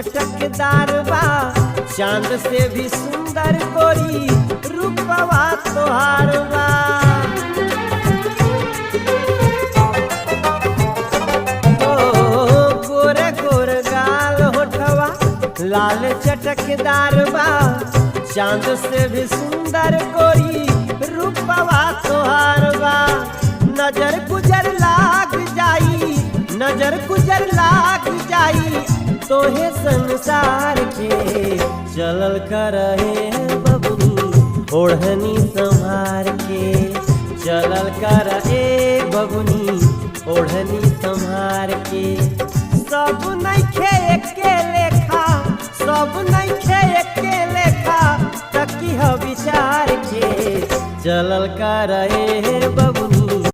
चटकदार बा, चांद से भी सुंदर गोरी रूपवा तोहार बा। गोरे गोरे गाल होठवा लाल चटकदार बा, चांद से भी सुंदर गोरी रूपवा तोहार बा। नजर गुजर लाग जाई, नजर गुजर लाग जाई तोहे संसार के। चलल करहे बबुनी ओढ़नी संभार के, चलल करहे बबुनी ओढ़नी संभार के। सब नइखे एके लेखा, सब नइखे एके लेखा, तकी ह विचार के। चलल करहे बबुनी